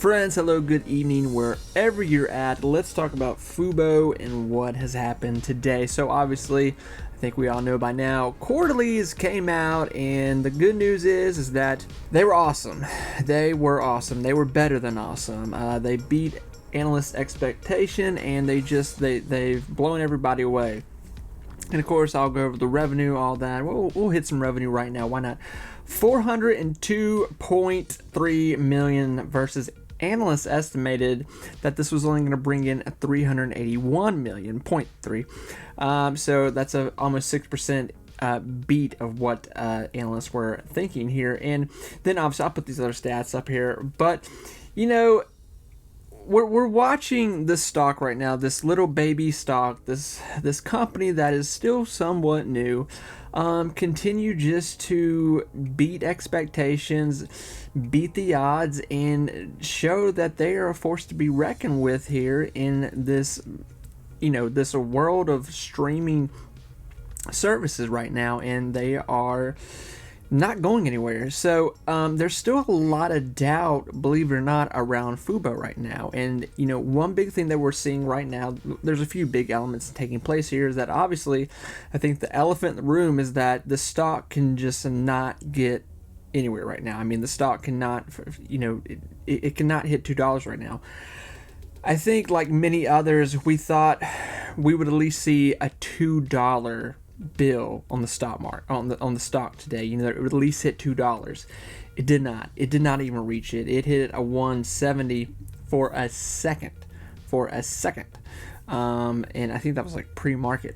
Friends, hello, good evening, wherever you're at. Let's talk about Fubo and what has happened today. So obviously, I think we all know by now, quarterlies came out, and the good news is that they were awesome. They were awesome. They were better than awesome. They beat analyst expectation, and they've blown everybody away. And of course, I'll go over the revenue, all that. We'll hit some revenue right now. Why not? $402.3 million versus analysts estimated that this was only going to bring in a $381.3 million. So that's a almost 6% beat of what analysts were thinking here. And then obviously I'll put these other stats up here. But, you know, we're watching this stock right now, this little baby stock, this company that is still somewhat new, continue just to beat expectations, beat the odds, and show that they are a force to be reckoned with here in this, this world of streaming services right now, and they are not going anywhere. So there's still a lot of doubt, believe it or not, around Fubo right now. And one big thing that we're seeing right now, there's a few big elements taking place here, is that obviously I think the elephant in the room is that the stock can just not get anywhere right now. I mean, the stock cannot, it cannot hit $2 right now. I think, like many others, we thought we would at least see a $2 bill on the stock market, on the stock today. It would at least hit $2. It did not. It did not even reach it. It hit a 170 for a second. And I think that was like pre-market.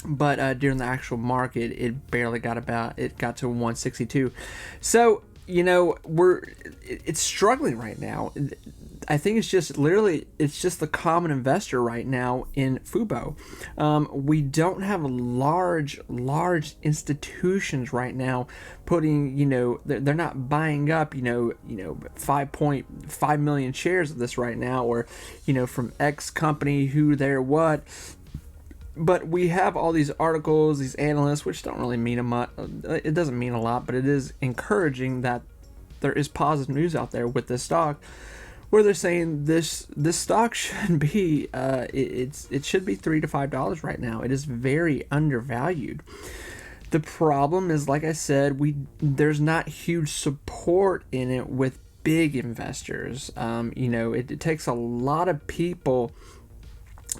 But during the actual market, it barely got to 162. So it's struggling right now. I think it's just the common investor right now in Fubo. We don't have large institutions right now putting, they're not buying up, 5.5 million shares of this right now, or, from X company, who, there, what. But we have all these articles, these analysts, which don't really mean a lot. It doesn't mean a lot, but it is encouraging that there is positive news out there with this stock, where they're saying this stock should be it should be $3 to $5 right now. It is very undervalued. The problem is, like I said, there's not huge support in it with big investors. It takes a lot of people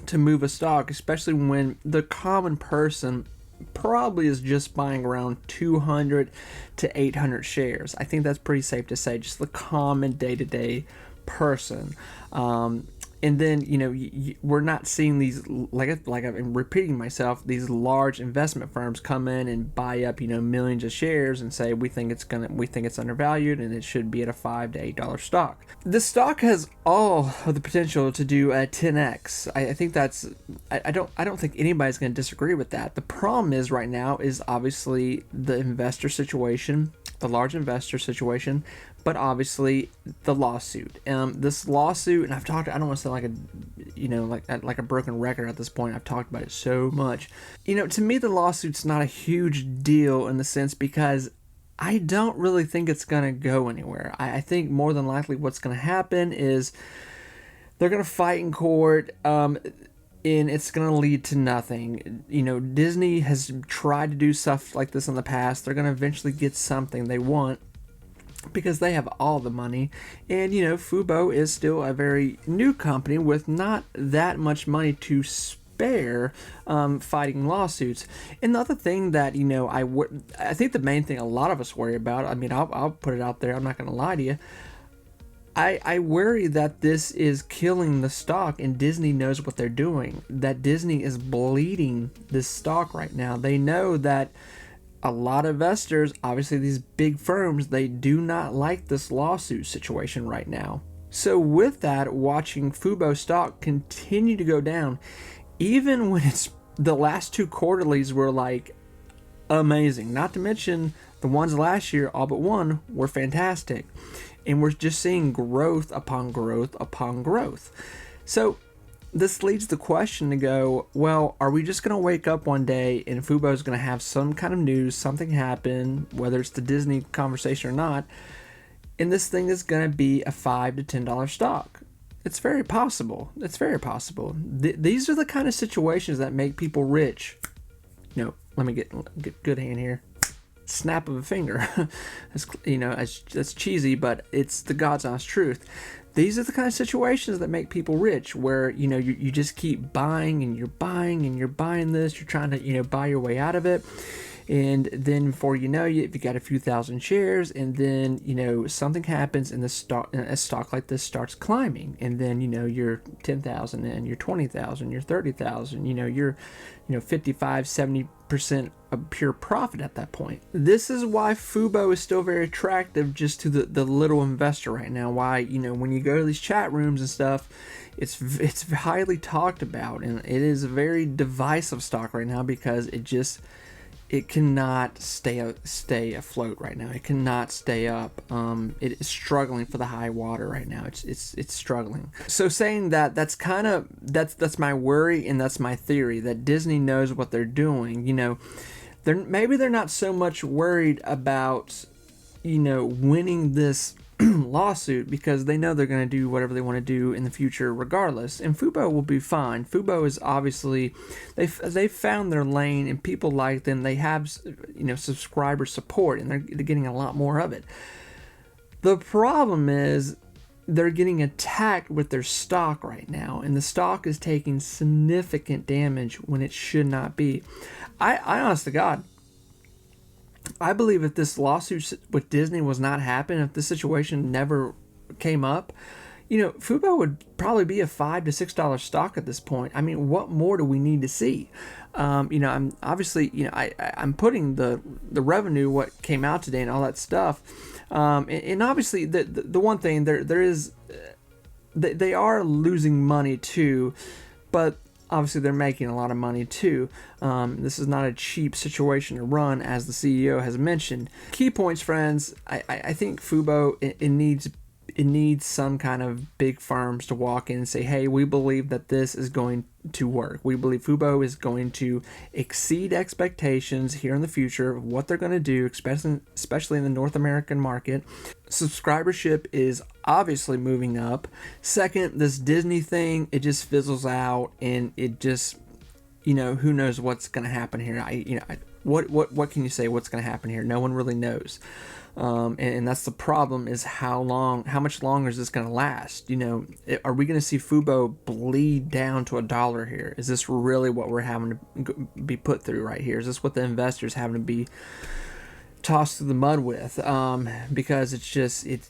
to move a stock, especially when the common person probably is just buying around 200 to 800 shares. I think that's pretty safe to say, just the common day-to-day person. And then we're not seeing these, like I'm repeating myself, these large investment firms come in and buy up millions of shares and say we think it's undervalued and it should be at a $5 to $8 stock. This stock has all of the potential to do a 10x. I think that's I don't think anybody's going to disagree with that. The problem is right now is obviously the investor situation, the large investor situation, but obviously the lawsuit. This lawsuit, and I don't want to sound like a broken record at this point. I've talked about it so much. To me, the lawsuit's not a huge deal in the sense, because I don't really think it's going to go anywhere. I think more than likely what's going to happen is they're going to fight in court, and it's going to lead to nothing. Disney has tried to do stuff like this in the past. They're going to eventually get something they want, because they have all the money. And Fubo is still a very new company with not that much money to spare, fighting lawsuits. And the other thing that I think the main thing a lot of us worry about, I mean, I'll put it out there, I'm not going to lie to you, I worry that this is killing the stock, and Disney knows what they're doing, that Disney is bleeding this stock right now. They know that a lot of investors, obviously these big firms, they do not like this lawsuit situation right now. So with that, watching Fubo stock continue to go down, even when the last two quarterlies were like amazing, not to mention the ones last year, all but one, were fantastic. And we're just seeing growth upon growth upon growth. So this leads the question to go, well, are we just going to wake up one day and Fubo is going to have some kind of news, something happen, whether it's the Disney conversation or not, and this thing is going to be a $5 to $10 stock. It's very possible. It's very possible. These are the kind of situations that make people rich. Let me get good hand here. Snap of a finger. That's cheesy, but it's the God's honest truth. These are the kind of situations that make people rich, where you just keep buying and you're buying and you're buying this. You're trying to buy your way out of it. And then before you know it, you got a few thousand shares, and then something happens, and a stock like this starts climbing, and then you're 10,000 and you're 20,000, you're 30,000, you're 55-70% of pure profit at that point. This is why Fubo is still very attractive just to the little investor right now. Why when you go to these chat rooms and stuff, it's highly talked about, and it is a very divisive stock right now because it cannot stay afloat right now. It cannot stay up. It is struggling for the high water right now. It's struggling. So saying that's my worry, and that's my theory, that Disney knows what they're doing. They're not so much worried about winning this lawsuit, because they know they're going to do whatever they want to do in the future regardless, and Fubo will be fine. Fubo is obviously, they've found their lane, and people like them. They have subscriber support, and they're getting a lot more of it. The problem is they're getting attacked with their stock right now, and the stock is taking significant damage when it should not be. I honest to God, I believe if this lawsuit with Disney was not happening, if this situation never came up, Fubo would probably be a $5 to $6 stock at this point. I mean, what more do we need to see? I'm obviously, I'm putting the revenue, what came out today, and all that stuff, and obviously the one thing there is, they are losing money too, but obviously they're making a lot of money too. This is not a cheap situation to run, as the CEO has mentioned. Key points, friends. I think Fubo, it needs some kind of big firms to walk in and say, hey, we believe that this is going to work. We believe Fubo is going to exceed expectations here in the future of what they're going to do, especially in the North American market. Subscribership is obviously moving up. Second, this Disney thing, it just fizzles out, and it just, who knows what's going to happen here. What can you say what's going to happen here? No one really knows. And that's the problem, is how much longer is this going to last? Are we going to see Fubo bleed down to $1 here? Is this really what we're having to be put through right here? Is this what the investors having to be tossed through the mud with? Because it's just, it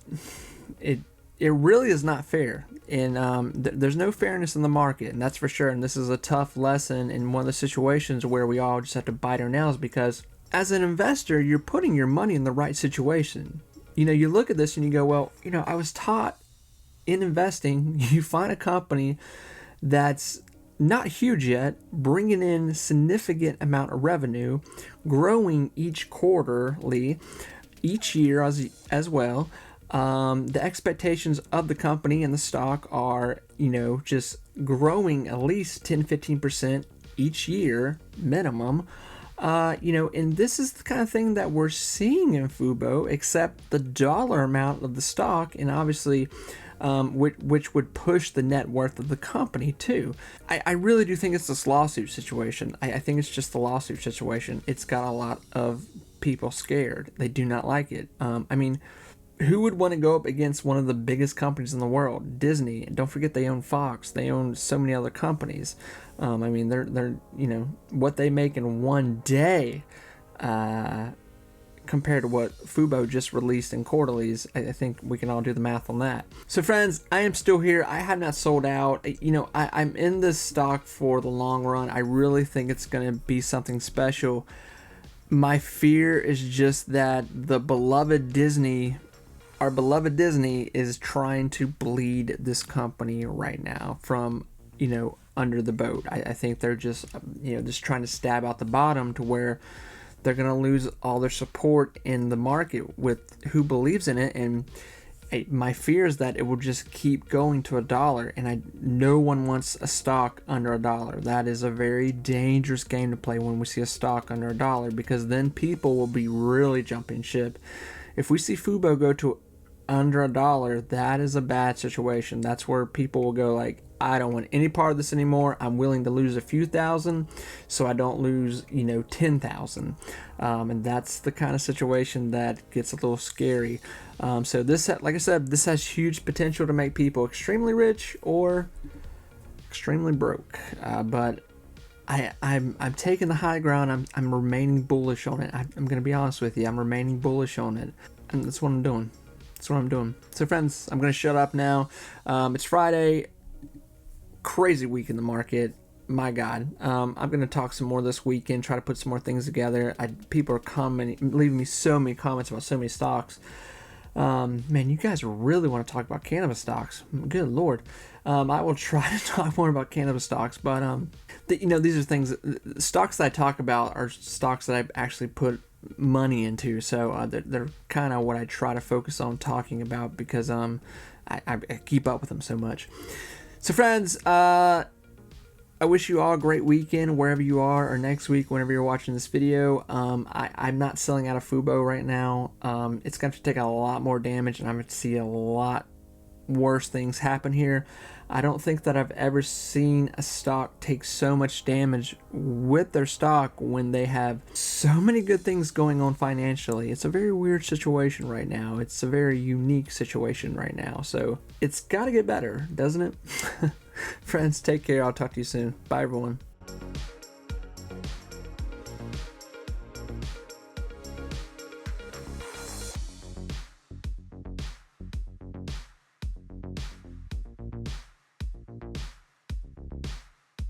really is not fair. And there's no fairness in the market, and that's for sure. And this is a tough lesson in one of the situations where we all just have to bite our nails, because as an investor, you're putting your money in the right situation. You look at this and you go, well, I was taught in investing, you find a company that's not huge yet, bringing in significant amount of revenue, growing each quarterly, each year as well. The expectations of the company and the stock are, just growing at least 10-15% each year minimum. And this is the kind of thing that we're seeing in Fubo, except the dollar amount of the stock, and obviously, which would push the net worth of the company too. I really do think it's this lawsuit situation. I think it's just the lawsuit situation. It's got a lot of people scared. They do not like it. Who would want to go up against one of the biggest companies in the world, Disney? And don't forget, they own Fox. They own so many other companies. They're what they make in one day, compared to what Fubo just released in quarterlies. I think we can all do the math on that. So friends, I am still here. I have not sold out. I'm in this stock for the long run. I really think it's going to be something special. My fear is just that our beloved Disney is trying to bleed this company right now from, under the boat. I think they're just trying to stab out the bottom to where they're going to lose all their support in the market with who believes in it. And my fear is that it will just keep going to $1, and no one wants a stock under $1. That is a very dangerous game to play when we see a stock under $1, because then people will be really jumping ship. If we see Fubo go to under $1, that is a bad situation. That's where people will go like, I don't want any part of this anymore. I'm willing to lose a few thousand so I don't lose, 10,000. And that's the kind of situation that gets a little scary. So this, like I said, this has huge potential to make people extremely rich or extremely broke. But I'm taking the high ground. I'm remaining bullish on it. I'm going to be honest with you. I'm remaining bullish on it. And that's what I'm doing. So friends, I'm going to shut up now. It's Friday. Crazy week in the market. My God. I'm going to talk some more this weekend, try to put some more things together. People are leaving me so many comments about so many stocks. Man, you guys really want to talk about cannabis stocks. Good Lord. I will try to talk more about cannabis stocks, but these are things, stocks that I talk about are stocks that I actually put money into, so they're kind of what I try to focus on talking about because I keep up with them so much. So friends, I wish you all a great weekend wherever you are, or next week whenever you're watching this video. I'm not selling out of Fubo right now. It's going to take a lot more damage, and I'm going to see a lot worse things happen here. I don't think that I've ever seen a stock take so much damage with their stock when they have so many good things going on financially. It's a very weird situation right now. It's a very unique situation right now. So it's got to get better, doesn't it? Friends, take care. I'll talk to you soon. Bye, everyone.